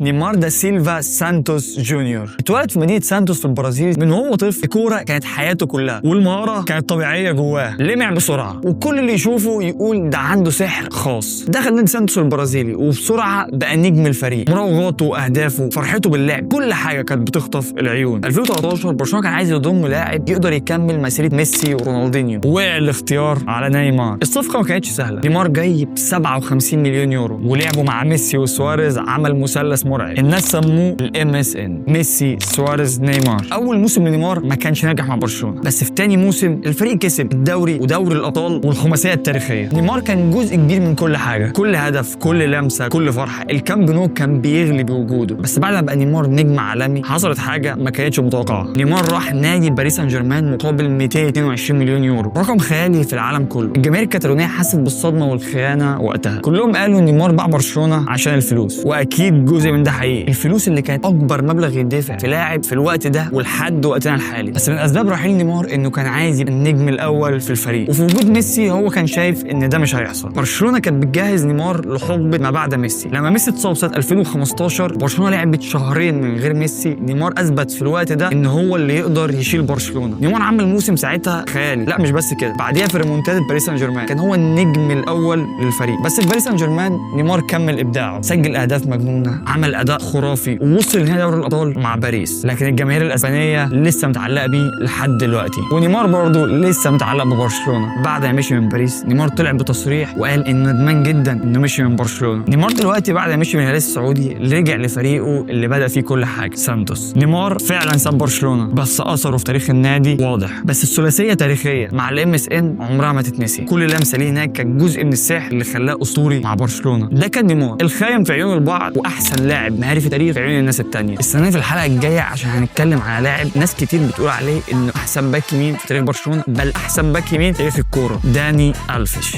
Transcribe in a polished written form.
نيمار دا سيلفا سانتوس جونيور اتولد في مدينة سانتوس في البرازيل. من وهو طفل الكورة كانت حياته كلها، والمهارة كانت طبيعية جواه. لمع بسرعة وكل اللي يشوفه يقول ده عنده سحر خاص. دخل نادي سانتوس البرازيلي وبسرعة بقى نجم الفريق. مراوغاته واهدافه، فرحته باللعب، كل حاجة كانت بتخطف العيون. 2013 برشلونة كان عايز يضم لاعب يقدر يكمل مسيرة ميسي ورونالدينيو، ووقع الاختيار على نيمار. الصفقة ما كانتش سهلة. نيمار جاي ب 57 مليون يورو، ولعبه مع ميسي وسواريز عمل مثلث مرعب. الناس سموه الMSN، ميسي سواريز نيمار. اول موسم لنيمار ما كانش ناجح مع برشلونه، بس في تاني موسم الفريق كسب الدوري ودوري الابطال والخماسيه التاريخيه. نيمار كان جزء كبير من كل حاجه، كل هدف، كل لمسه، كل فرحه. الكامب نو كان بيغلي بوجوده. بس بعد ما بقى نيمار نجم عالمي حصلت حاجه ما كانتش متوقعه. نيمار راح نادي باريس سان جيرمان مقابل 222 مليون يورو، رقم خيالي في العالم كله. الجماهير الكتالونيه حست بالصدمه والخيانه وقتها. كلهم قالوا نيمار باع برشلونه عشان الفلوس، واكيد جزء من ده حقيقي. الفلوس اللي كانت اكبر مبلغ يدفع في لاعب في الوقت ده ولحد وقتنا الحالي. بس من اسباب رحيل نيمار انه كان عايز يبقى النجم الاول في الفريق، وفي وجود ميسي هو كان شايف ان ده مش هيحصل. برشلونه كانت بتجهز نيمار لحقبه ما بعد ميسي. لما ميسي اتصاب سنه 2015 برشلونه لعبت شهرين من غير ميسي. نيمار اثبت في الوقت ده ان هو اللي يقدر يشيل برشلونه. نيمار عمل موسم ساعتها خيالي. لا مش بس كده، بعديها في ريمونتادا باريس سان جيرمان كان هو النجم الاول للفريق. بس في باريس سان جيرمان نيمار كمل ابداعه، سجل اهداف مجنونه، عمل اداء خرافي، ووصل لنهائي دوري الابطال مع باريس. لكن الجماهير الاسبانيه لسه متعلقه بيه لحد دلوقتي، ونيمار برضه لسه متعلق ببرشلونه. بعد ما مشي من باريس نيمار طلع بتصريح وقال انه ندمان جدا انه مشي من برشلونه. نيمار دلوقتي بعد ما مشي من الهلال السعودي رجع لفريقه اللي بدا فيه كل حاجه، سانتوس. نيمار فعلا ساب برشلونه، بس اثره في تاريخ النادي واضح. بس الثلاثيه تاريخيه مع الMSN عمرها ما تتنسي. كل لمسه ليه هناك كانت جزء من السحر اللي خلاه اسطوري مع برشلونه. ده كان نيمار، الخاين في عيون البعض واحسن لاعب مهاري في تاريخ في عيون الناس التانيه. استناني في الحلقه الجايه عشان هنتكلم على لاعب ناس كتير بتقول عليه انه احسن باك يمين في تاريخ برشلونه، بل احسن باك يمين في تاريخ الكوره، داني ألفيش.